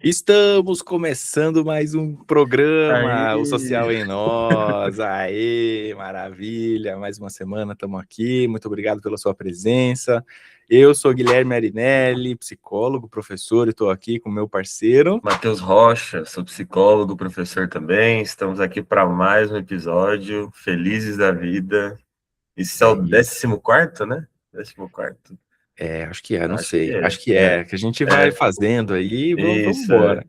Estamos começando mais um programa, o Aí, Social em Nós. Aê, maravilha! Mais uma semana estamos aqui. Muito obrigado pela sua presença. Eu sou Guilherme Arinelli, psicólogo, professor, e estou aqui com meu parceiro Matheus Rocha, sou psicólogo, professor também. Estamos aqui para mais um episódio, felizes da vida. Esse é o aí. 14º, né? 14º. Acho que é, não Acho que sei. é. Acho que é, que a gente vai fazendo aí e vamos Isso, embora.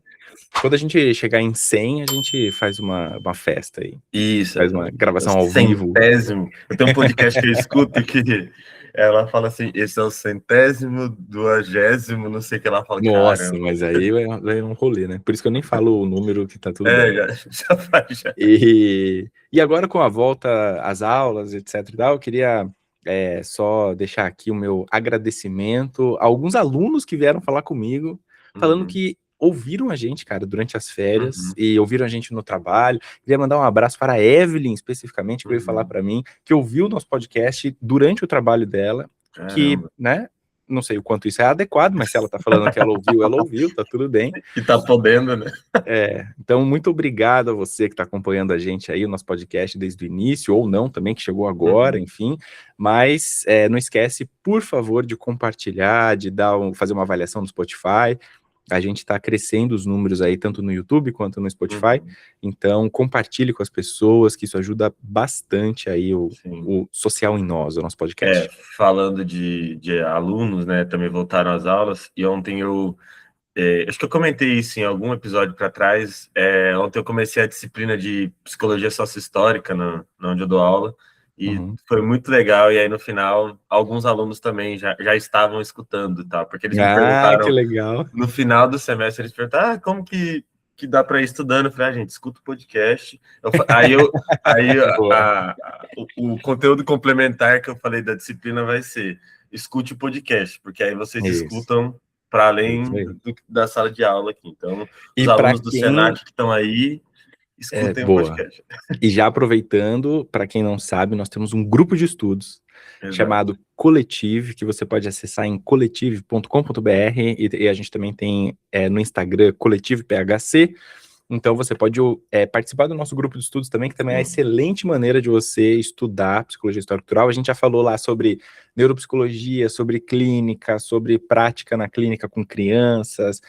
Quando a gente chegar em 100, a gente faz uma festa aí. isso. Faz uma É o gravação ao vivo. centésimo. Eu tenho um podcast que eu escuto que ela fala assim, esse é o 100º, 200º, não sei o que ela fala, Nossa, caramba. mas aí vai um rolê, né? Por isso que eu nem falo o número, que tá tudo bem. Já faz, já. E agora, com a volta às aulas, etc e tal, eu queria só deixar aqui o meu agradecimento a alguns alunos que vieram falar comigo, falando Uhum, que ouviram a gente, cara, durante as férias, uhum, e ouviram a gente no trabalho. Queria mandar um abraço para a Evelyn, especificamente, que veio falar uhum. para mim, que ouviu o nosso podcast durante o trabalho dela, que, Caramba. né, não sei o quanto isso é adequado, mas se ela tá falando que ela ouviu, tá tudo bem. E tá podendo, né? Então, muito obrigado a você que está acompanhando a gente aí, o nosso podcast desde o início, ou não também, que chegou agora, Uhum. enfim. Mas não esquece, por favor, de compartilhar, de fazer uma avaliação no Spotify. A gente está crescendo os números aí, tanto no YouTube quanto no Spotify. Uhum. Então, compartilhe com as pessoas, que isso ajuda bastante aí Sim. o Social em Nós, o nosso podcast. Falando de alunos, né, também voltaram às aulas, e ontem acho que eu comentei isso em algum episódio para trás, ontem eu comecei a disciplina de Psicologia Sócio-Histórica, na onde eu dou aula, e Uhum. foi muito legal, e aí no final, alguns alunos também já estavam escutando, tá? Porque eles me Ah, que perguntaram, legal. no final do semestre, eles perguntaram, como que dá para ir estudando? Eu falei, gente, escuta o podcast. Aí Boa. o conteúdo complementar que eu falei da disciplina vai ser, escute o podcast, porque aí vocês Isso, escutam para além isso aí. da sala de aula aqui. Então, os E para alunos do quem... Senac que estão aí, escutem o Boa. podcast. E já aproveitando, para quem não sabe, nós temos um grupo de estudos Exato. chamado Coletive, que você pode acessar em coletive.com.br, e a gente também tem no Instagram ColetivePHC. Então você pode participar do nosso grupo de estudos também, que também é uma Sim. excelente maneira de você estudar psicologia histórico-cultural. A gente já falou lá sobre neuropsicologia, sobre clínica, sobre prática na clínica com crianças,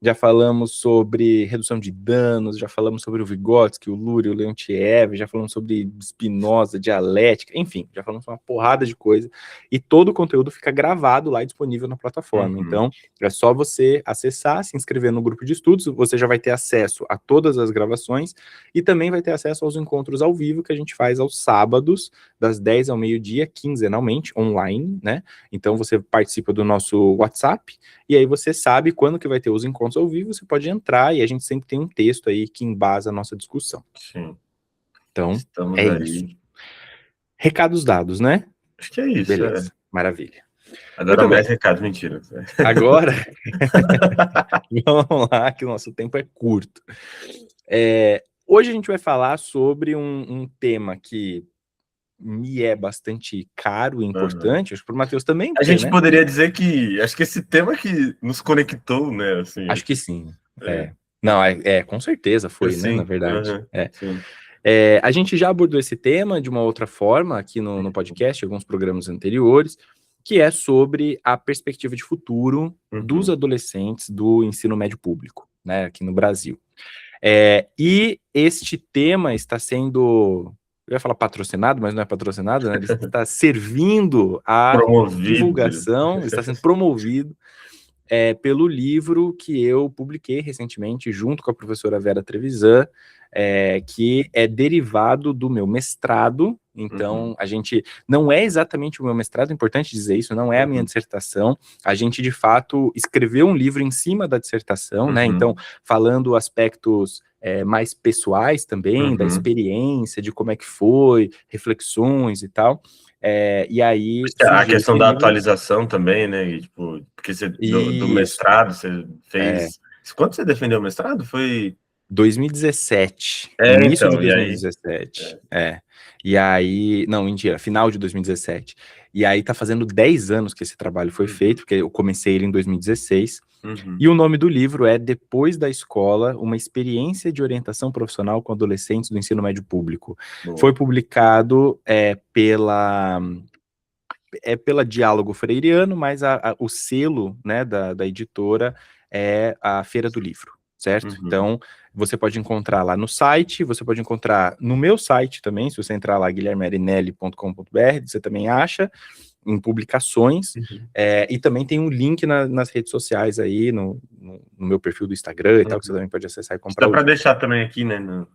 já falamos sobre redução de danos, já falamos sobre o Vygotsky, o Lurie, o Leontiev, já falamos sobre Spinoza, dialética, enfim, já falamos uma porrada de coisa, e todo o conteúdo fica gravado lá e disponível na plataforma. Então, é só você acessar, se inscrever no grupo de estudos, você já vai ter acesso a todas as gravações, e também vai ter acesso aos encontros ao vivo que a gente faz aos sábados, das 10 ao meio-dia, quinzenalmente, online, né? Então, você participa do nosso WhatsApp, e aí você sabe quando que vai ter os encontros ao vivo, você pode entrar e a gente sempre tem um texto aí que embasa a nossa discussão. Sim. Então, Estamos é aí. isso. Recados dados, né? Acho que é isso. Beleza, maravilha. Agora Muito bem. mais recado, mentira. Agora, vamos lá, que o nosso tempo é curto. Hoje a gente vai falar sobre um tema que me é bastante caro e importante, acho que para o Matheus também, A porque, gente né? poderia dizer que acho que esse tema que nos conectou, né? Assim, Acho que sim. Não, com certeza foi, né? Na assim, verdade. sim. A gente já abordou esse tema de uma outra forma aqui no podcast, alguns programas anteriores, que é sobre a perspectiva de futuro dos adolescentes do ensino médio público, né, aqui no Brasil. E este tema está sendo, eu ia falar patrocinado, mas não é patrocinado, né? Ele está servindo à divulgação, está sendo promovido pelo livro que eu publiquei recentemente, junto com a professora Vera Trevisan, que é derivado do meu mestrado. Então, a gente não é exatamente o meu mestrado, é importante dizer isso, não é a minha dissertação. A gente, de fato, escreveu um livro em cima da dissertação, né? Então, falando aspectos mais pessoais também, da experiência, de como é que foi, reflexões e tal. E aí A surgiu questão esse da livro. atualização também, né? E, tipo, porque você, do mestrado, você fez. Quando você defendeu o mestrado? Foi 2017, início de então, e aí? 2017. E aí, não, mentira, final de 2017. E aí tá fazendo 10 anos que esse trabalho foi feito, porque eu comecei ele em 2016. E o nome do livro é Depois da Escola, uma experiência de orientação profissional com adolescentes do ensino médio público. Boa. Foi publicado pela Diálogo Freiriano, mas o selo, né, da editora é a Feira do Livro, certo? Então, você pode encontrar lá no site, você pode encontrar no meu site também, se você entrar lá, guilhermearinelli.com.br, você também acha em publicações, e também tem um link nas redes sociais aí, no meu perfil do Instagram e tal, que você também pode acessar e comprar. Dá para deixar também aqui, né,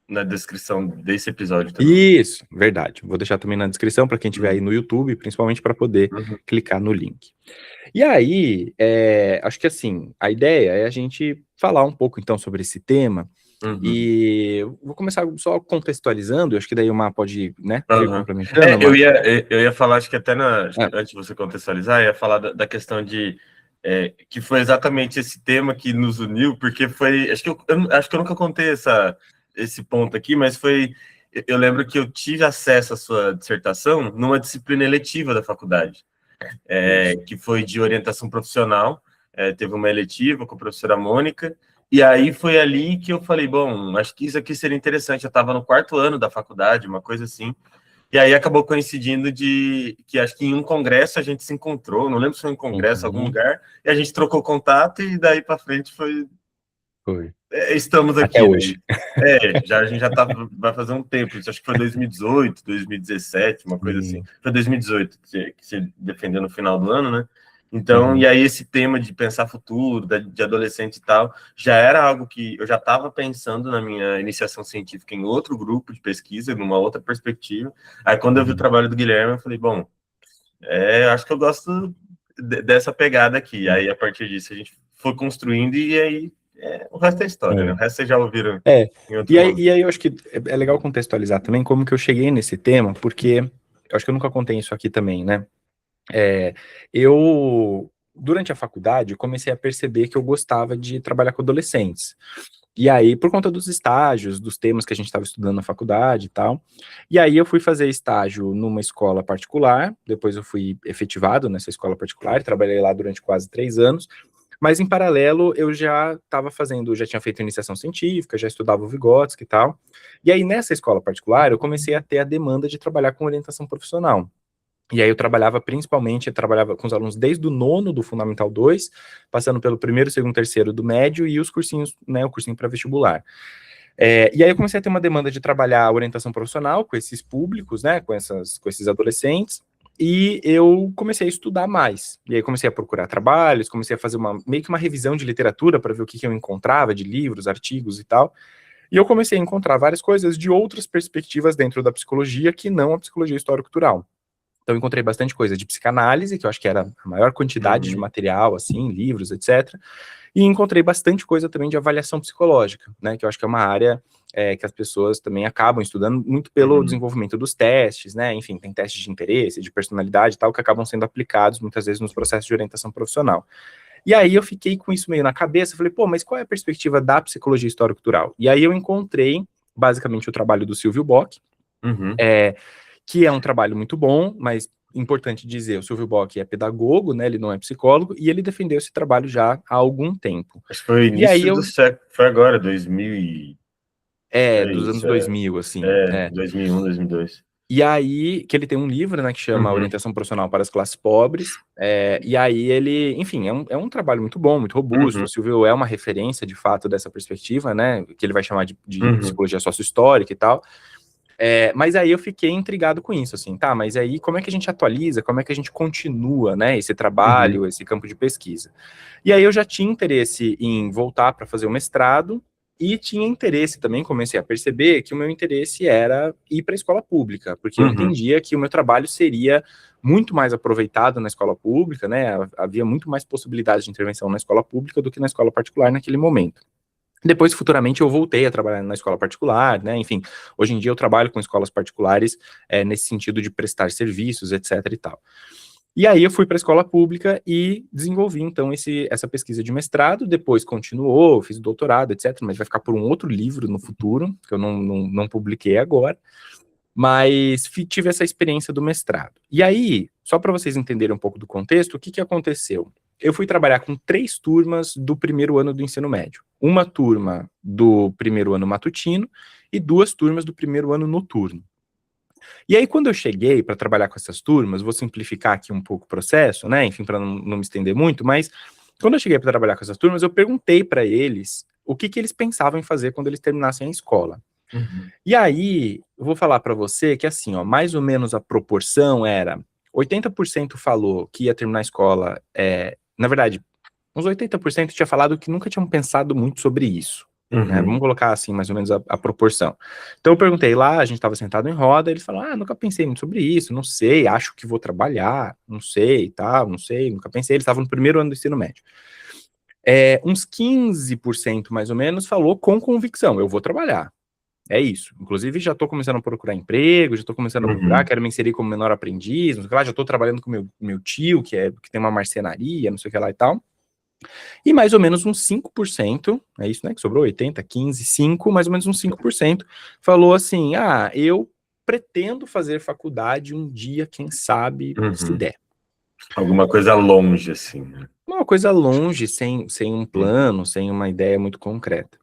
na descrição desse episódio também. Isso, verdade. Vou deixar também na descrição para quem estiver aí no YouTube, principalmente para poder clicar no link. E aí, acho que assim, a ideia é a gente falar um pouco então sobre esse tema, e vou começar só contextualizando, acho que daí o Má pode, né, ir complementando. Eu ia falar, acho que até antes de você contextualizar, eu ia falar da questão de que foi exatamente esse tema que nos uniu, porque foi, acho que eu nunca contei esse ponto aqui, mas eu lembro que eu tive acesso à sua dissertação numa disciplina eletiva da faculdade, que foi de orientação profissional, teve uma eletiva com a professora Mônica, e aí foi ali que eu falei, bom, acho que isso aqui seria interessante. Eu estava no 4º ano da faculdade, uma coisa assim, e aí acabou coincidindo que acho que em um congresso a gente se encontrou, não lembro se foi em um congresso, algum lugar, e a gente trocou contato, e daí para frente foi. Estamos aqui. Até hoje. A gente já vai fazer um tempo, acho que foi 2018, 2017, uma coisa assim. Foi 2018 que você defendeu no final do ano, né? Então, e aí esse tema de pensar futuro, de adolescente e tal, já era algo que eu já estava pensando na minha iniciação científica em outro grupo de pesquisa, numa outra perspectiva. Aí quando eu vi o trabalho do Guilherme, eu falei, bom, acho que eu gosto dessa pegada aqui. Aí a partir disso a gente foi construindo e aí o resto é história, né? O resto vocês já ouviram. E aí eu acho que é legal contextualizar também como que eu cheguei nesse tema, porque eu acho que eu nunca contei isso aqui também, né? Eu, durante a faculdade, comecei a perceber que eu gostava de trabalhar com adolescentes. E aí, por conta dos estágios, dos temas que a gente estava estudando na faculdade e tal, e aí eu fui fazer estágio numa escola particular, depois eu fui efetivado nessa escola particular, trabalhei lá durante quase 3 anos, mas em paralelo eu já tinha feito iniciação científica, já estudava o Vygotsky e tal, e aí nessa escola particular eu comecei a ter a demanda de trabalhar com orientação profissional. E aí eu trabalhava com os alunos desde o 9º do Fundamental 2, passando pelo 1º, 2º, 3º do médio e os cursinhos, né, o cursinho para vestibular. E aí eu comecei a ter uma demanda de trabalhar a orientação profissional com esses públicos, né, com esses adolescentes, e eu comecei a estudar mais. E aí comecei a procurar trabalhos, comecei a fazer meio que uma revisão de literatura para ver o que eu encontrava de livros, artigos e tal. E eu comecei a encontrar várias coisas de outras perspectivas dentro da psicologia que não a psicologia histórico-cultural. Então, eu encontrei bastante coisa de psicanálise, que eu acho que era a maior quantidade de material, assim, livros, etc. E encontrei bastante coisa também de avaliação psicológica, né, que eu acho que é uma área que as pessoas também acabam estudando muito pelo desenvolvimento dos testes, né, enfim, tem testes de interesse, de personalidade e tal, que acabam sendo aplicados muitas vezes nos processos de orientação profissional. E aí eu fiquei com isso meio na cabeça, falei, pô, mas qual é a perspectiva da psicologia histórico-cultural? E aí eu encontrei, basicamente, o trabalho do Silvio Bock, que é um trabalho muito bom, mas importante dizer, o Silvio Bock é pedagogo, né, ele não é psicólogo, e ele defendeu esse trabalho já há algum tempo. Acho que foi início do século, foi agora, 2000 dos anos 2000, assim. 2001, 2002. E aí, que ele tem um livro, né, que chama Orientação Profissional para as Classes Pobres, e aí ele, enfim, é um trabalho muito bom, muito robusto, o Silvio é uma referência, de fato, dessa perspectiva, né, que ele vai chamar de psicologia sócio-histórica e tal. Mas aí eu fiquei intrigado com isso, assim, tá, mas aí como é que a gente atualiza, como é que a gente continua, né, esse trabalho, esse campo de pesquisa? E aí eu já tinha interesse em voltar para fazer o mestrado, e tinha interesse também, comecei a perceber que o meu interesse era ir para a escola pública, porque eu entendia que o meu trabalho seria muito mais aproveitado na escola pública, né, havia muito mais possibilidades de intervenção na escola pública do que na escola particular naquele momento. Depois, futuramente, eu voltei a trabalhar na escola particular, né, enfim, hoje em dia eu trabalho com escolas particulares nesse sentido de prestar serviços, etc e tal. E aí eu fui para a escola pública e desenvolvi, então, essa pesquisa de mestrado, depois continuou, fiz doutorado, etc, mas vai ficar por um outro livro no futuro, que eu não publiquei agora, mas tive essa experiência do mestrado. E aí, só para vocês entenderem um pouco do contexto, o que aconteceu? eu fui trabalhar com 3 turmas do primeiro ano do ensino médio. Uma turma do primeiro ano matutino e 2 turmas do primeiro ano noturno. E aí, quando eu cheguei para trabalhar com essas turmas, vou simplificar aqui um pouco o processo, né? Enfim, para não me estender muito, mas quando eu cheguei para trabalhar com essas turmas, eu perguntei para eles o que eles pensavam em fazer quando eles terminassem a escola. E aí, eu vou falar para você que, assim, ó, mais ou menos a proporção era 80% falou que ia terminar a escola, na verdade, uns 80% tinha falado que nunca tinham pensado muito sobre isso. Né? Vamos colocar assim, mais ou menos a proporção. Então eu perguntei lá, a gente estava sentado em roda, eles falaram, nunca pensei muito sobre isso, não sei, acho que vou trabalhar, não sei, tá, não sei, nunca pensei. Eles estavam no primeiro ano do ensino médio. Uns 15% mais ou menos falou com convicção, eu vou trabalhar. É isso. Inclusive, já estou começando a procurar emprego, já estou começando a procurar, quero me inserir como menor aprendiz, não sei o que lá, já estou trabalhando com meu tio, que tem uma marcenaria, não sei o que lá e tal. E mais ou menos uns 5%, é isso, né, que sobrou 80, 15, 5, mais ou menos uns 5%, falou assim, eu pretendo fazer faculdade um dia, quem sabe, se der. Alguma coisa longe, assim, né? Uma coisa longe, sem um plano, sem uma ideia muito concreta.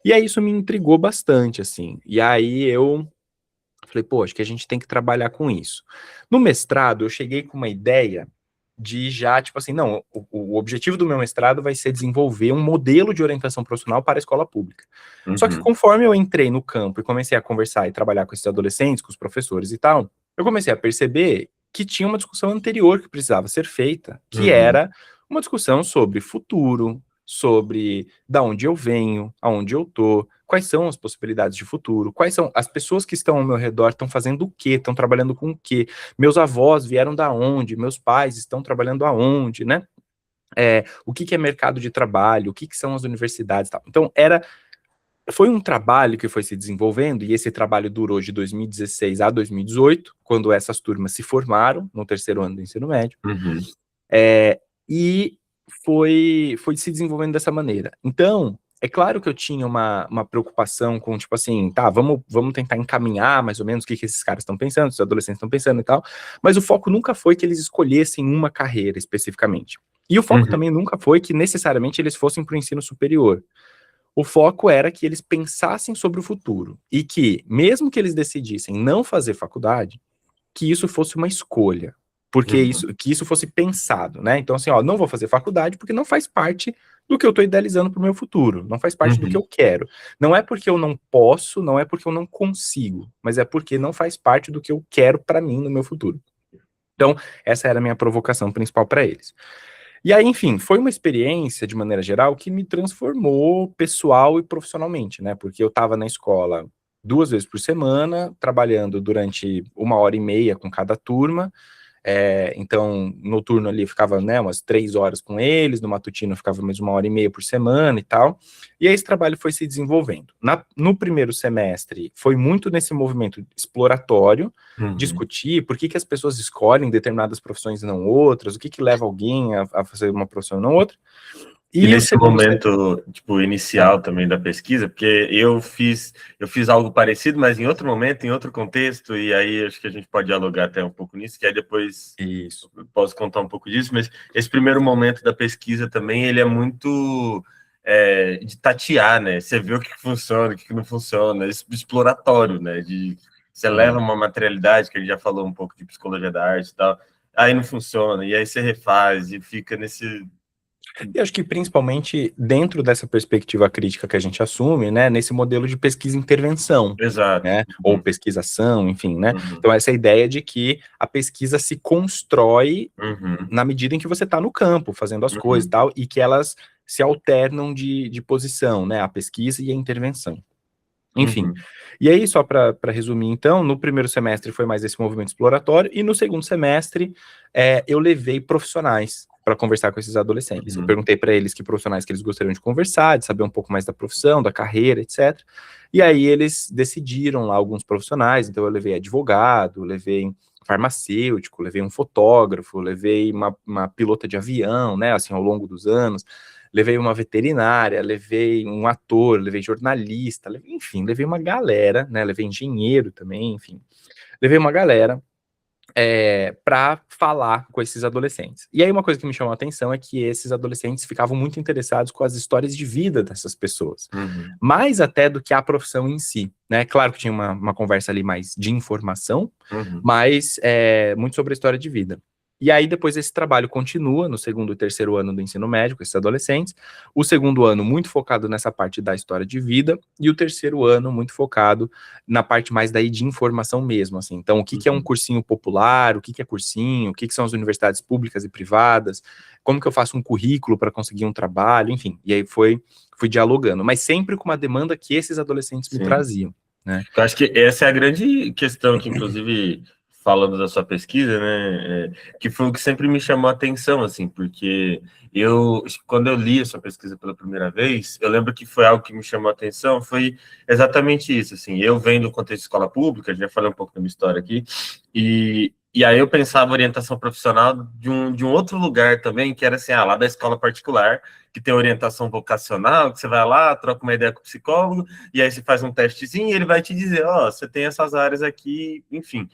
E aí isso me intrigou bastante, assim. E aí eu falei, pô, acho que a gente tem que trabalhar com isso. No mestrado, eu cheguei com uma ideia de já, tipo assim, não, o objetivo do meu mestrado vai ser desenvolver um modelo de orientação profissional para a escola pública. Só que conforme eu entrei no campo e comecei a conversar e trabalhar com esses adolescentes, com os professores e tal, eu comecei a perceber que tinha uma discussão anterior que precisava ser feita, que era uma discussão sobre futuro, sobre da onde eu venho, aonde eu tô, quais são as possibilidades de futuro, quais são as pessoas que estão ao meu redor, estão fazendo o quê, estão trabalhando com o quê, meus avós vieram da onde, meus pais estão trabalhando aonde, né? O que é mercado de trabalho, o que são as universidades e tal. Então, foi um trabalho que foi se desenvolvendo, e esse trabalho durou de 2016 a 2018, quando essas turmas se formaram no terceiro ano do ensino médio, e foi se desenvolvendo dessa maneira. Então, é claro que eu tinha uma preocupação com, tipo assim, tá, vamos tentar encaminhar mais ou menos o que esses caras estão pensando, os adolescentes estão pensando e tal, mas o foco nunca foi que eles escolhessem uma carreira especificamente. E o foco também nunca foi que necessariamente eles fossem para o ensino superior. O foco era que eles pensassem sobre o futuro e que, mesmo que eles decidissem não fazer faculdade, que isso fosse uma escolha, porque que isso fosse pensado, né? Então, assim, não vou fazer faculdade porque não faz parte do que eu estou idealizando para o meu futuro, não faz parte do que eu quero. Não é porque eu não posso, não é porque eu não consigo, mas é porque não faz parte do que eu quero para mim no meu futuro. Então, essa era a minha provocação principal para eles. E aí, enfim, foi uma experiência, de maneira geral, que me transformou pessoal e profissionalmente, né? Porque eu estava na escola 2 vezes por semana, trabalhando durante 1h30 com cada turma. Então, no turno ali ficava, né, umas 3 horas com eles, no matutino ficava mais 1h30 por semana e tal. E aí esse trabalho foi se desenvolvendo. No primeiro semestre, foi muito nesse movimento exploratório, discutir por que as pessoas escolhem determinadas profissões e não outras, o que leva alguém a fazer uma profissão e não outra. E nesse momento, tipo, inicial também da pesquisa, porque eu fiz algo parecido, mas em outro momento, em outro contexto, e aí acho que a gente pode dialogar até um pouco nisso, que aí depois eu posso contar um pouco disso, mas esse primeiro momento da pesquisa também, ele é muito de tatear, né? Você vê o que funciona, o que não funciona, exploratório, né? Você leva uma materialidade, que a gente já falou um pouco de psicologia da arte e tal, aí não funciona, e aí você refaz, e fica nesse... E acho que principalmente dentro dessa perspectiva crítica que a gente assume, né, nesse modelo de pesquisa-intervenção, Exato. né, ou pesquisação, enfim, né, então essa ideia de que a pesquisa se constrói na medida em que você está no campo, fazendo as coisas e tal, e que elas se alternam de posição, né, a pesquisa e a intervenção. Enfim, e aí só para resumir então, no primeiro semestre foi mais esse movimento exploratório, e no segundo semestre eu levei profissionais para conversar com esses adolescentes. Eu perguntei para eles que profissionais que eles gostariam de conversar, de saber um pouco mais da profissão, da carreira, etc. E aí eles decidiram lá alguns profissionais, então eu levei advogado, levei farmacêutico, levei um fotógrafo, levei uma pilota de avião, né, assim, ao longo dos anos, levei uma veterinária, levei um ator, levei jornalista, enfim, levei uma galera, né, levei engenheiro também, enfim, levei uma galera, para falar com esses adolescentes. E aí uma coisa que me chamou a atenção é que esses adolescentes ficavam muito interessados com as histórias de vida dessas pessoas, mais até do que a profissão em si, né? Claro que tinha uma conversa ali mais de informação, mas muito sobre a história de vida. E aí depois esse trabalho continua no segundo e terceiro ano do ensino médio com esses adolescentes, o segundo ano muito focado nessa parte da história de vida, e o terceiro ano muito focado na parte mais daí de informação mesmo, assim. Então, o que é um cursinho popular, o que é cursinho, o que são as universidades públicas e privadas, como que eu faço um currículo para conseguir um trabalho, enfim. E aí fui dialogando, mas sempre com uma demanda que esses adolescentes me traziam, né? Eu acho que essa é a grande questão que, inclusive, falando da sua pesquisa, né, que foi o que sempre me chamou a atenção, assim, porque quando eu li a sua pesquisa pela primeira vez, eu lembro que foi algo que me chamou a atenção, foi exatamente isso, assim, eu venho do contexto de escola pública, já falei um pouco da minha história aqui, e aí eu pensava orientação profissional de um outro lugar também, que era assim, lá da escola particular, que tem orientação vocacional, que você vai lá, troca uma ideia com o psicólogo, e aí você faz um testezinho e ele vai te dizer, você tem essas áreas aqui, enfim.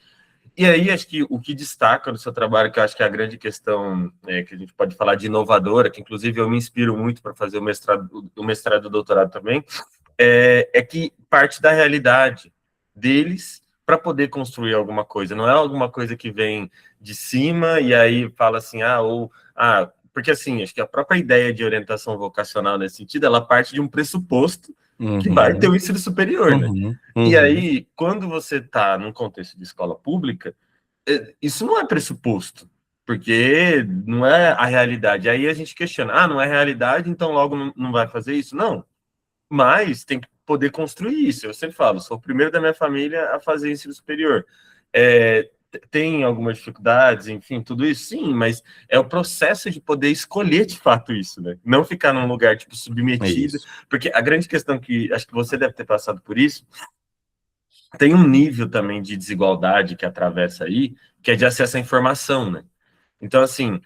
E aí, acho que o que destaca no seu trabalho, que eu acho que é a grande questão que a gente pode falar de inovadora, que inclusive eu me inspiro muito para fazer o mestrado e o doutorado também, é que parte da realidade deles para poder construir alguma coisa. Não é alguma coisa que vem de cima e aí fala assim, porque assim, acho que a própria ideia de orientação vocacional nesse sentido, ela parte de um pressuposto que vai ter o ensino superior, né? E aí, quando você está num contexto de escola pública, isso não é pressuposto, porque não é a realidade. Aí a gente questiona, não é realidade, então logo não vai fazer isso? Não, mas tem que poder construir isso. Eu sempre falo, sou o primeiro da minha família a fazer ensino superior. Tem algumas dificuldades, enfim, tudo isso, sim, mas é o processo de poder escolher de fato isso, né? Não ficar num lugar, tipo, submetido, porque a grande questão que, acho que você deve ter passado por isso, tem um nível também de desigualdade que atravessa aí, que é de acesso à informação, né? Então, assim,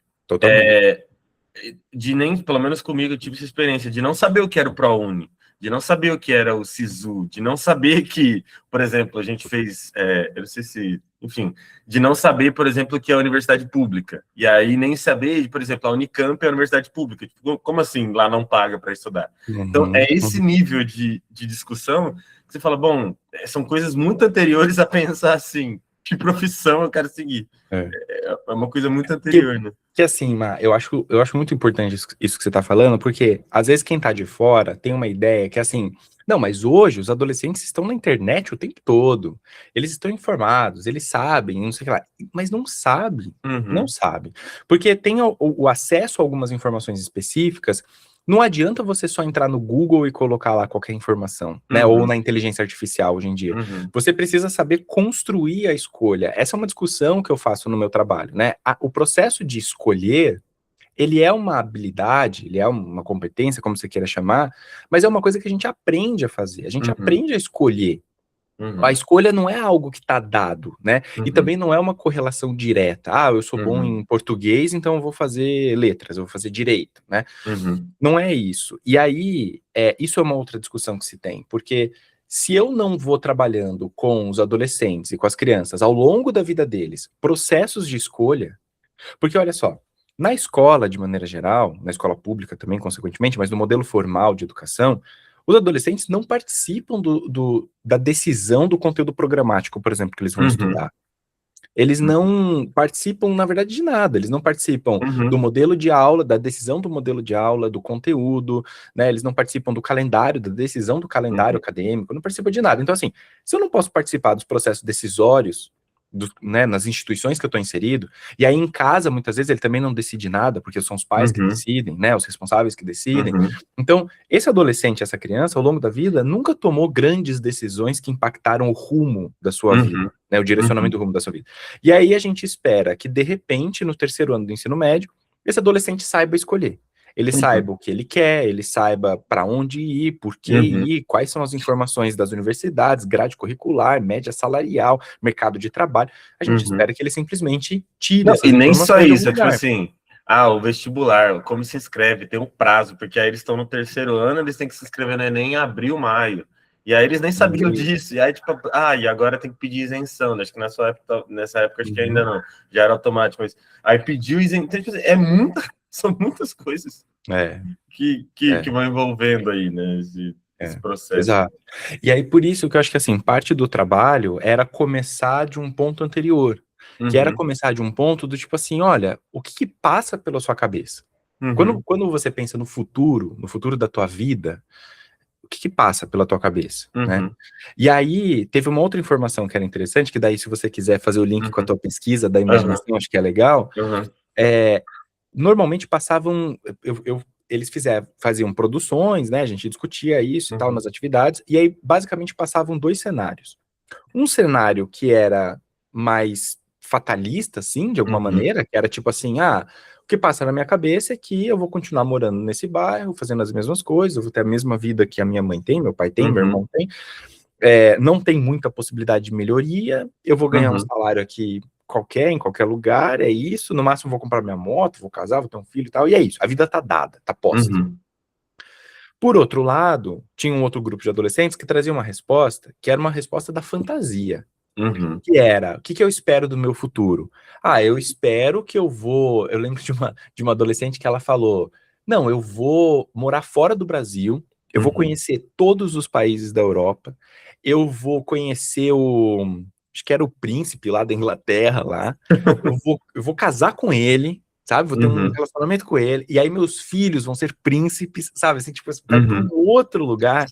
pelo menos comigo, eu tive essa experiência de não saber o que era o ProUni, de não saber o que era o SISU, de não saber que, por exemplo, a gente fez, eu não sei se, enfim, de não saber, por exemplo, o que é a universidade pública, e aí nem saber, por exemplo, a Unicamp é a universidade pública, tipo, como assim, lá não paga para estudar? Então, é esse nível de discussão que você fala, bom, são coisas muito anteriores a pensar assim, que profissão eu quero seguir. É uma coisa muito anterior, né? Que assim, Má, eu acho muito importante isso que você tá falando, porque às vezes quem tá de fora tem uma ideia que assim, não, mas hoje os adolescentes estão na internet o tempo todo, eles estão informados, eles sabem, não sei o que lá, mas não sabe, não sabe, porque tem o acesso a algumas informações específicas. Não adianta você só entrar no Google e colocar lá qualquer informação, né? Ou na inteligência artificial hoje em dia. Você precisa saber construir a escolha. Essa é uma discussão que eu faço no meu trabalho, né? O processo de escolher, ele é uma habilidade, ele é uma competência, como você queira chamar, mas é uma coisa que a gente aprende a fazer. A gente aprende a escolher. A escolha não é algo que está dado, né? E também não é uma correlação direta. Eu sou bom em português, então eu vou fazer letras, eu vou fazer direito, né? Não é isso. E aí, isso é uma outra discussão que se tem, porque se eu não vou trabalhando com os adolescentes e com as crianças ao longo da vida deles, processos de escolha, porque olha só, na escola, de maneira geral, na escola pública também, consequentemente, mas no modelo formal de educação, os adolescentes não participam da decisão do conteúdo programático, por exemplo, que eles vão estudar. Eles não participam, na verdade, de nada. Eles não participam do modelo de aula, da decisão do modelo de aula, do conteúdo, né? Eles não participam do calendário, da decisão do calendário acadêmico, não participam de nada. Então, assim, se eu não posso participar dos processos decisórios, né, nas instituições que eu estou inserido, e aí em casa, muitas vezes, ele também não decide nada, porque são os pais que decidem, né, os responsáveis que decidem. Então, esse adolescente, essa criança, ao longo da vida, nunca tomou grandes decisões que impactaram o rumo da sua vida, né, o direcionamento do rumo da sua vida. E aí a gente espera que, de repente, no terceiro ano do ensino médio, esse adolescente saiba escolher. Ele saiba o que ele quer, ele saiba para onde ir, por que ir, quais são as informações das universidades, grade curricular, média salarial, mercado de trabalho. A gente espera que ele simplesmente tire essas informações. E nem só isso, tipo assim, o vestibular, como se inscreve, tem um prazo, porque aí eles estão no terceiro ano, eles têm que se inscrever no Enem em abril, maio. E aí eles nem sabiam disso. E aí, tipo, e agora tem que pedir isenção, né? Acho que nessa época acho que ainda não. Já era automático. Mas aí pediu isenção. Então, tipo, são muitas coisas que vão envolvendo aí, né? Esse processo. Exato. E aí, por isso que eu acho que, assim, parte do trabalho era começar de um ponto anterior. Que era começar de um ponto do tipo assim, olha, o que passa pela sua cabeça? Quando você pensa no futuro da tua vida, o que passa pela tua cabeça, né? E aí, teve uma outra informação que era interessante, que daí, se você quiser fazer o link com a tua pesquisa da imaginação, acho que é legal, normalmente passavam, eles faziam produções, né, a gente discutia isso e tal nas atividades, e aí, basicamente, passavam 2 cenários. Um cenário que era mais fatalista, assim, de alguma maneira, que era tipo assim, o que passa na minha cabeça é que eu vou continuar morando nesse bairro, fazendo as mesmas coisas, eu vou ter a mesma vida que a minha mãe tem, meu pai tem, meu irmão tem, não tem muita possibilidade de melhoria, eu vou ganhar um salário aqui em qualquer lugar, é isso, no máximo vou comprar minha moto, vou casar, vou ter um filho e tal, e é isso, a vida tá dada, tá posta. Por outro lado, tinha um outro grupo de adolescentes que trazia uma resposta, que era uma resposta da fantasia. Que era, o que eu espero do meu futuro? Eu espero que eu lembro de uma adolescente que ela falou, não, eu vou morar fora do Brasil, eu vou conhecer todos os países da Europa, eu vou conhecer acho que era o príncipe lá da Inglaterra, lá, eu vou casar com ele, sabe, vou ter um relacionamento com ele, e aí meus filhos vão ser príncipes, sabe, assim, tipo, vai para um outro lugar,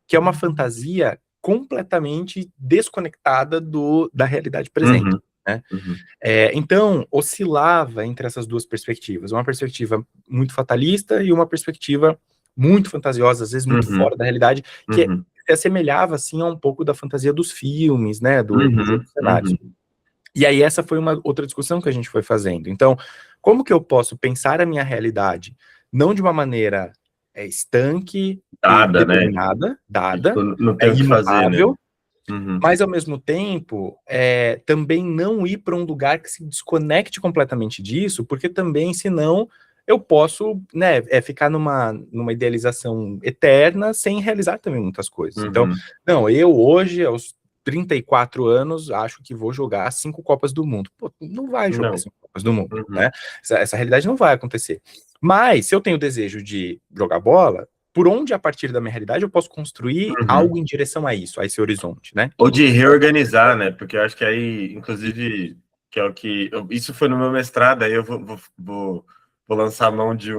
que é uma fantasia completamente desconectada da realidade presente, né? Então, oscilava entre essas duas perspectivas, uma perspectiva muito fatalista e uma perspectiva muito fantasiosa, às vezes muito fora da realidade, que se assemelhava, assim, a um pouco da fantasia dos filmes, né, dos outros cenários. E aí essa foi uma outra discussão que a gente foi fazendo. Então, como que eu posso pensar a minha realidade não de uma maneira estanque, Dada, determinada, né? dada, Não tem o que fazer, né? Mas ao mesmo tempo, também não ir para um lugar que se desconecte completamente disso, porque também, senão, eu posso, né, ficar numa idealização eterna sem realizar também muitas coisas. Então, não, eu hoje, aos 34 anos, acho que vou jogar 5 Copas do Mundo. Pô, não vai jogar 5 Copas do Mundo, né? Essa realidade não vai acontecer. Mas, se eu tenho o desejo de jogar bola, por onde, a partir da minha realidade, eu posso construir algo em direção a isso, a esse horizonte, né? Ou de reorganizar, né? Porque eu acho que aí, inclusive, que é o que... Isso foi no meu mestrado, aí eu vou lançar a mão de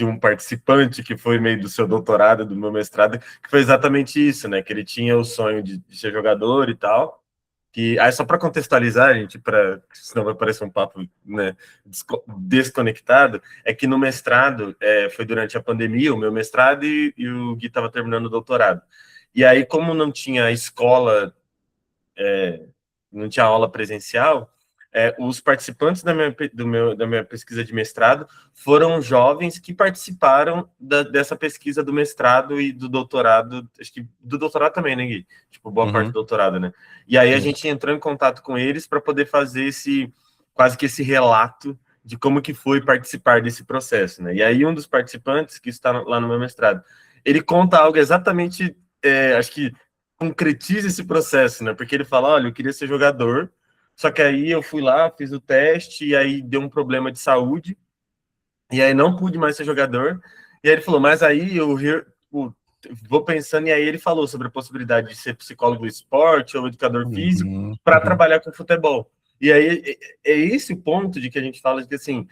um participante que foi meio do seu doutorado, do meu mestrado, que foi exatamente isso, né? Que ele tinha o sonho de ser jogador e tal. Aí só para contextualizar, gente, senão vai parecer um papo, né, desconectado, é que no mestrado, foi durante a pandemia, o meu mestrado e o Gui estava terminando o doutorado. E aí, como não tinha escola, não tinha aula presencial, os participantes da minha pesquisa de mestrado foram jovens que participaram dessa pesquisa do mestrado e do doutorado, acho que do doutorado também, né, Gui? Tipo, boa parte do doutorado, né? E aí a gente entrou em contato com eles para poder fazer quase que esse relato de como que foi participar desse processo, né? E aí um dos participantes, que está lá no meu mestrado, ele conta algo exatamente, acho que concretiza esse processo, né? Porque ele fala, olha, eu queria ser jogador, só que aí eu fui lá, fiz o teste, e aí deu um problema de saúde, e aí não pude mais ser jogador. E aí ele falou, mas aí eu vou pensando, e aí ele falou sobre a possibilidade de ser psicólogo do esporte ou educador físico para trabalhar com futebol. E aí é esse o ponto de que a gente fala de que, assim,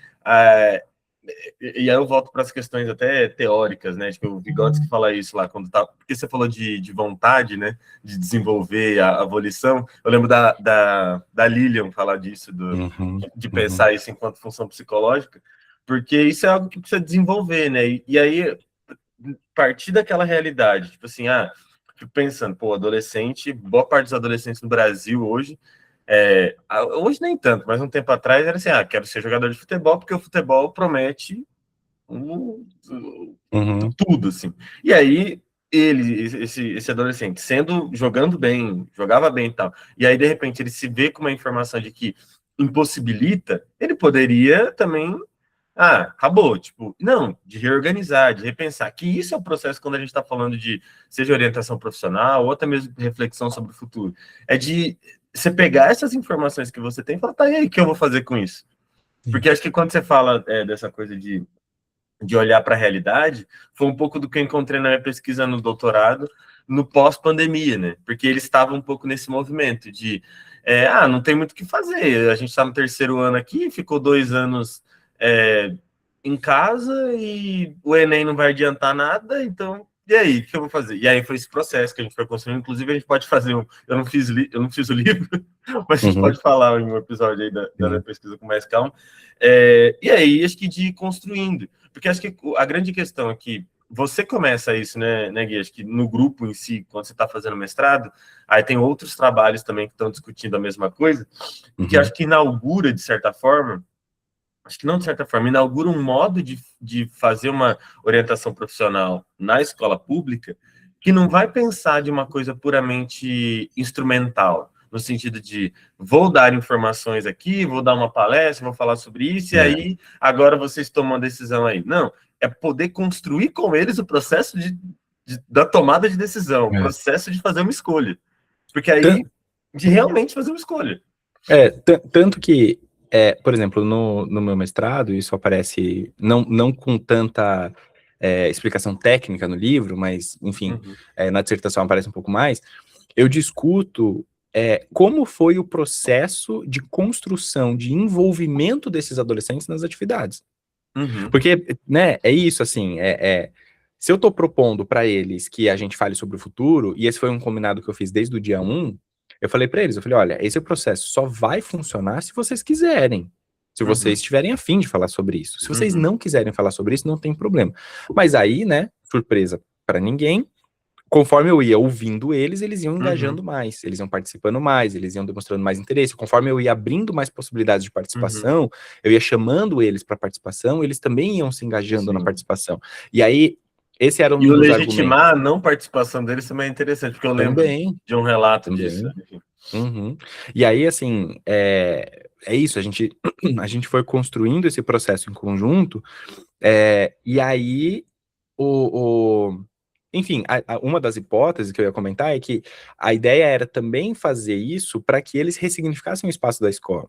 e aí eu volto para as questões até teóricas, né? Acho que o Vygotsky fala isso lá, porque você falou de vontade, né? De desenvolver a volição. Eu lembro da Lilian falar disso, de pensar isso enquanto função psicológica, porque isso é algo que precisa desenvolver, né? E aí, partir daquela realidade, tipo assim, fico pensando, pô, adolescente, boa parte dos adolescentes no Brasil hoje, hoje nem tanto, mas um tempo atrás era assim, quero ser jogador de futebol porque o futebol promete tudo, assim. E aí, esse adolescente, jogando bem, jogava bem e tal, e aí, de repente, ele se vê com uma informação de que impossibilita, ele poderia também acabou, tipo, não, de reorganizar, de repensar, que isso é o processo quando a gente está falando de, seja orientação profissional, ou até mesmo reflexão sobre o futuro, é de você pegar essas informações que você tem e falar, tá, e aí, o que eu vou fazer com isso? Porque acho que quando você fala dessa coisa de olhar para a realidade, foi um pouco do que eu encontrei na minha pesquisa no doutorado, no pós-pandemia, né? Porque eles estavam um pouco nesse movimento de, não tem muito o que fazer, a gente está no terceiro ano aqui, ficou 2 anos em casa e o Enem não vai adiantar nada, então, e aí, o que eu vou fazer? E aí foi esse processo que a gente foi construindo, inclusive a gente pode fazer eu não fiz o livro, mas a gente pode falar em um episódio aí da pesquisa com mais calma, e aí, acho que de ir construindo, porque acho que a grande questão é que você começa isso, né, Gui? Acho que no grupo em si, quando você está fazendo mestrado, aí tem outros trabalhos também que estão discutindo a mesma coisa, que acho que inaugura, de certa forma, acho que não de certa forma, inaugura um modo de fazer uma orientação profissional na escola pública que não vai pensar de uma coisa puramente instrumental, no sentido de vou dar informações aqui, vou dar uma palestra, vou falar sobre isso, e aí agora vocês tomam uma decisão aí. Não, é poder construir com eles o processo da tomada de decisão, o processo de fazer uma escolha. Porque aí, de realmente fazer uma escolha. Tanto que, por exemplo, no meu mestrado, isso aparece não com tanta explicação técnica no livro, mas, enfim, na dissertação aparece um pouco mais, eu discuto como foi o processo de construção, de envolvimento desses adolescentes nas atividades. Porque, né, é isso, assim, se eu estou propondo para eles que a gente fale sobre o futuro, e esse foi um combinado que eu fiz desde o dia 1, eu falei para eles, olha, esse processo só vai funcionar se vocês quiserem, se vocês tiverem a fim de falar sobre isso. Se vocês não quiserem falar sobre isso, não tem problema. Mas aí, né, surpresa para ninguém, conforme eu ia ouvindo eles iam engajando mais, eles iam participando mais, eles iam demonstrando mais interesse. Conforme eu ia abrindo mais possibilidades de participação, eu ia chamando eles para participação, eles também iam se engajando na participação. E aí, esse era um dos argumentos. Legitimar a não participação deles também é interessante, porque eu lembro de um relato disso. E aí, assim, é isso, a gente foi construindo esse processo em conjunto, e aí, enfim, uma das hipóteses que eu ia comentar é que a ideia era também fazer isso para que eles ressignificassem o espaço da escola.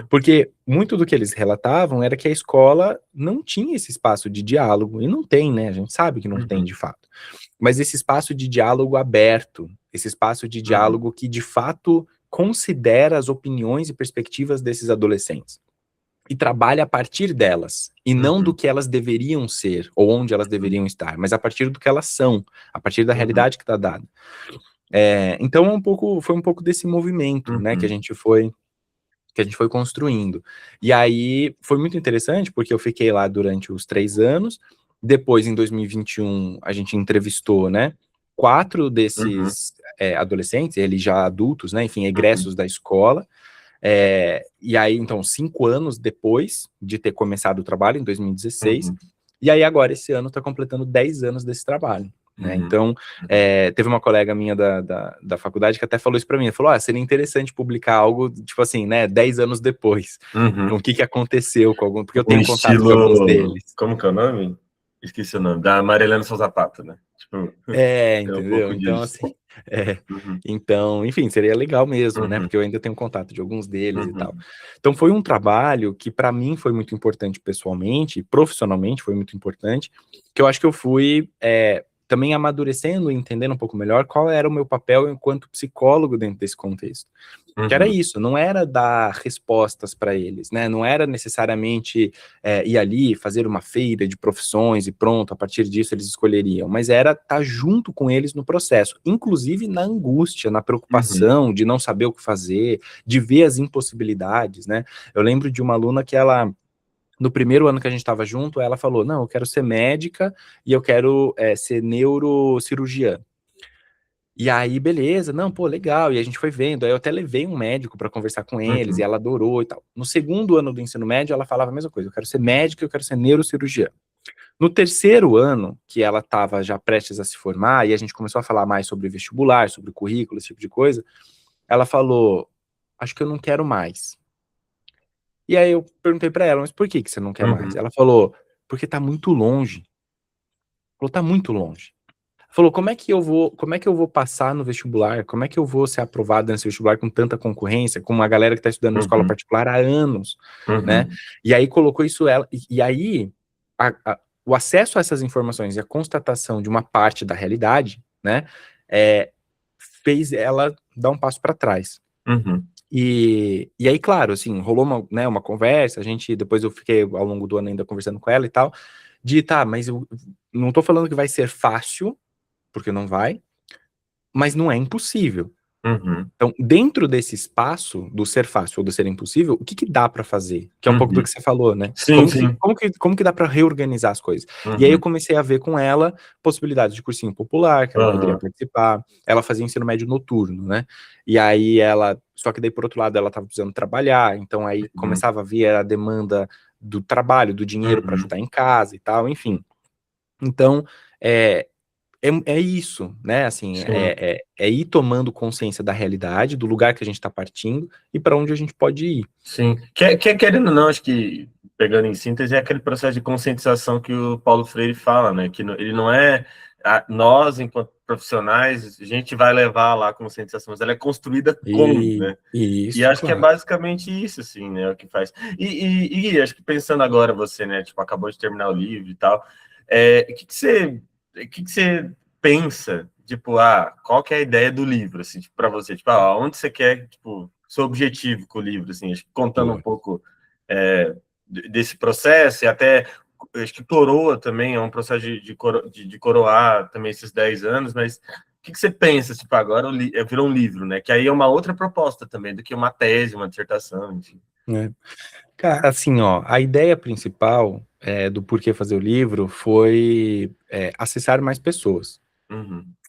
Porque muito do que eles relatavam era que a escola não tinha esse espaço de diálogo, e não tem, né? A gente sabe que não tem de fato. Mas esse espaço de diálogo aberto, esse espaço de diálogo que de fato considera as opiniões e perspectivas desses adolescentes. E trabalha a partir delas, e não do que elas deveriam ser, ou onde elas deveriam estar, mas a partir do que elas são, a partir da realidade que está dada. Então foi um pouco desse movimento, né, que a gente foi construindo. E aí foi muito interessante, porque eu fiquei lá durante os 3 anos, depois em 2021 a gente entrevistou, né, 4 desses adolescentes, eles já adultos, né, enfim, egressos da escola. E aí, então, 5 anos depois de ter começado o trabalho, em 2016, e aí agora esse ano está completando 10 anos desse trabalho, né? Então, teve uma colega minha da faculdade que até falou isso para mim, falou, seria interessante publicar algo, tipo assim, né, 10 anos depois, o que aconteceu com algum, porque eu tenho contato com alguns deles. Como que é o nome? Esqueci o nome, da Marilena Souza Pato, né? Tipo, entendeu? Então, assim, então, enfim, seria legal mesmo, né? Porque eu ainda tenho contato de alguns deles e tal. Então, foi um trabalho que para mim foi muito importante pessoalmente, profissionalmente foi muito importante, que eu acho que eu fui também amadurecendo e entendendo um pouco melhor qual era o meu papel enquanto psicólogo dentro desse contexto. Que era isso, não era dar respostas para eles, né? Não era necessariamente ir ali, fazer uma feira de profissões e pronto, a partir disso eles escolheriam, mas era estar junto com eles no processo, inclusive na angústia, na preocupação de não saber o que fazer, de ver as impossibilidades, né? Eu lembro de uma aluna que ela, no primeiro ano que a gente estava junto, ela falou, não, eu quero ser médica e eu quero ser neurocirurgiã. E aí, beleza, não, pô, legal, e a gente foi vendo, aí eu até levei um médico para conversar com eles, e ela adorou e tal. No segundo ano do ensino médio, ela falava a mesma coisa, eu quero ser médica, eu quero ser neurocirurgiã. No terceiro ano, que ela estava já prestes a se formar, e a gente começou a falar mais sobre vestibular, sobre currículo, esse tipo de coisa, ela falou, acho que eu não quero mais. E aí eu perguntei pra ela, mas por que você não quer mais? Ela falou, porque tá muito longe. Falou, tá muito longe. Falou, como é que eu vou passar no vestibular? Como é que eu vou ser aprovado nesse vestibular com tanta concorrência, com uma galera que tá estudando em escola particular há anos, né? E aí colocou isso ela, e aí o acesso a essas informações e a constatação de uma parte da realidade, né, fez ela dar um passo para trás. E aí, claro, assim, rolou uma conversa, depois eu fiquei ao longo do ano ainda conversando com ela e tal, mas eu não tô falando que vai ser fácil, porque não vai, mas não é impossível. Então, dentro desse espaço do ser fácil ou do ser impossível, o que dá para fazer? Que é um pouco do que você falou, né? Sim, como que dá para reorganizar as coisas? E aí eu comecei a ver com ela possibilidades de cursinho popular, que ela poderia participar. Ela fazia ensino médio noturno, né? E aí só que daí por outro lado ela estava precisando trabalhar, então aí começava a vir a demanda do trabalho, do dinheiro para ajudar em casa e tal, enfim. Então, é isso, né? Assim, é ir tomando consciência da realidade, do lugar que a gente está partindo e para onde a gente pode ir. Sim. Querendo ou não, acho que, pegando em síntese, é aquele processo de conscientização que o Paulo Freire fala, né? Que ele não é nós, enquanto profissionais, a gente vai levar lá a conscientização, mas ela é construída né? Isso, e acho claro. que é basicamente isso, assim, né? O que faz. E acho que pensando agora, você, né? Tipo, acabou de terminar o livro e tal. O que você pensa? Tipo, qual que é a ideia do livro, assim, tipo, para você? Tipo, onde você quer, tipo, seu objetivo com o livro, assim, acho que contando um pouco desse processo, e até, acho que Coroa também é um processo de coroar também esses 10 anos, mas o que você pensa, tipo, agora virou um livro, né? Que aí é uma outra proposta também do que uma tese, uma dissertação, enfim. Cara, assim, a ideia principal do porquê fazer o livro foi acessar mais pessoas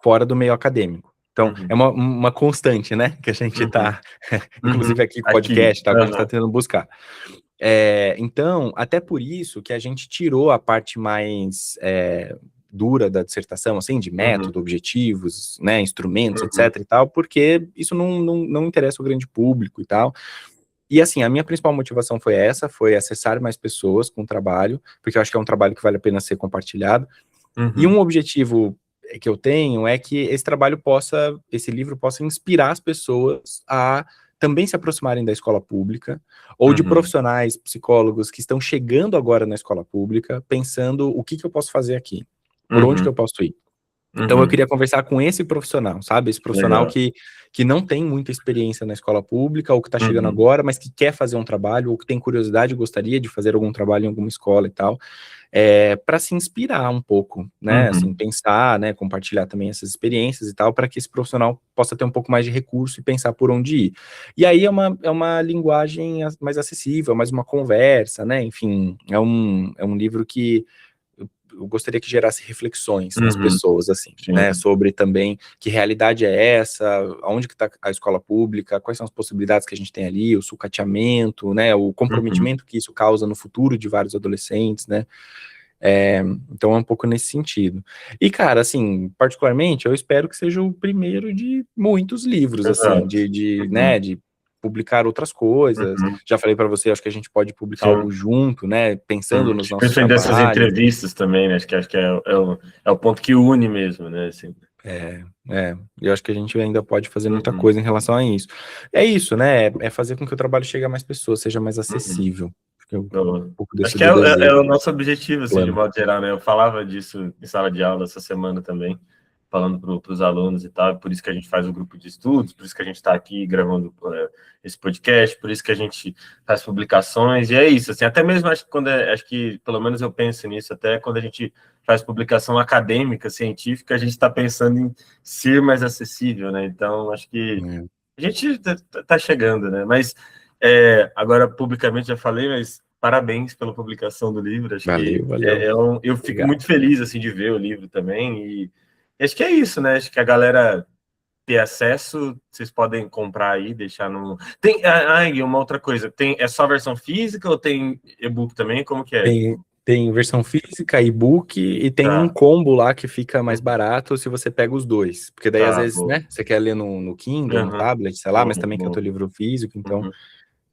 fora do meio acadêmico. Então, é uma constante, né, que a gente tá, inclusive aqui com o podcast, tá, que a gente tá tentando buscar. Então, até por isso que a gente tirou a parte mais dura da dissertação, assim, de método, objetivos, né, instrumentos, etc e tal, porque isso não interessa o grande público e tal. E assim, a minha principal motivação foi acessar mais pessoas com o trabalho, porque eu acho que é um trabalho que vale a pena ser compartilhado. E um objetivo que eu tenho é que esse livro possa inspirar as pessoas a também se aproximarem da escola pública, ou de profissionais, psicólogos que estão chegando agora na escola pública, pensando o que eu posso fazer aqui, por onde que eu posso ir. Então eu queria conversar com esse profissional, sabe? Esse profissional que não tem muita experiência na escola pública, ou que está chegando agora, mas que quer fazer um trabalho, ou que tem curiosidade e gostaria de fazer algum trabalho em alguma escola e tal, para se inspirar um pouco, né? Assim, pensar, né? Compartilhar também essas experiências e tal, para que esse profissional possa ter um pouco mais de recurso e pensar por onde ir. E aí é uma linguagem mais acessível, mais uma conversa, né? Enfim, é um livro que eu gostaria que gerasse reflexões nas pessoas, assim, né, sobre também que realidade é essa, aonde que está a escola pública, quais são as possibilidades que a gente tem ali, o sucateamento, né, o comprometimento que isso causa no futuro de vários adolescentes, né, então é um pouco nesse sentido. E, cara, assim, particularmente, eu espero que seja o primeiro de muitos livros, assim, né, de publicar outras coisas. Já falei para você, acho que a gente pode publicar algo junto, né, pensando nos nossos Principalmente dessas trabalhos. entrevistas também, né, acho que é o ponto que une mesmo, né, assim. Eu acho que a gente ainda pode fazer muita coisa em relação a isso. É isso, né, é fazer com que o trabalho chegue a mais pessoas, seja mais acessível. Acho que um pouco desse Acho que é desejo. o nosso objetivo, assim, de modo geral, né, eu falava disso em sala de aula essa semana também, falando para os alunos e tal, por isso que a gente faz o grupo de estudos, por isso que a gente está aqui gravando esse podcast, por isso que a gente faz publicações, e é isso, assim, até mesmo acho que pelo menos eu penso nisso, até quando a gente faz publicação acadêmica, científica, a gente está pensando em ser mais acessível, né, então acho que a gente está chegando, né, mas agora publicamente já falei, mas parabéns pela publicação do livro, acho que Valeu. eu fico muito feliz, assim, de ver o livro também, e acho que é isso, né? Acho que a galera ter acesso, vocês podem comprar aí, deixar no... Tem, e uma outra coisa, é só versão física ou tem e-book também? Como que é? Tem versão física, e-book, e tem um combo lá que fica mais barato se você pega os dois. Porque daí, às vezes, boa. né, você quer ler no Kindle, no tablet, sei lá, mas também quer o teu livro físico, então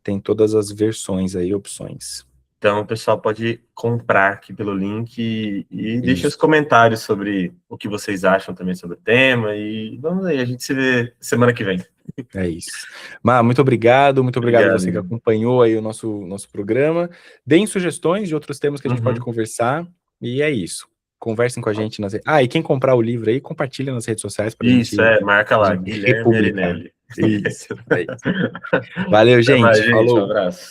tem todas as versões aí, opções. Então, o pessoal pode comprar aqui pelo link e deixa os comentários sobre o que vocês acham também sobre o tema. E vamos aí, a gente se vê semana que vem. É isso. Má, muito obrigado a você que acompanhou aí o nosso programa. Deem sugestões de outros temas que a gente pode conversar. E é isso. Conversem com a gente nas redes. E quem comprar o livro aí, compartilha nas redes sociais pra gente. Marca lá, Guilherme Erinelli. Isso, é isso. Valeu, gente. Falou. Um abraço.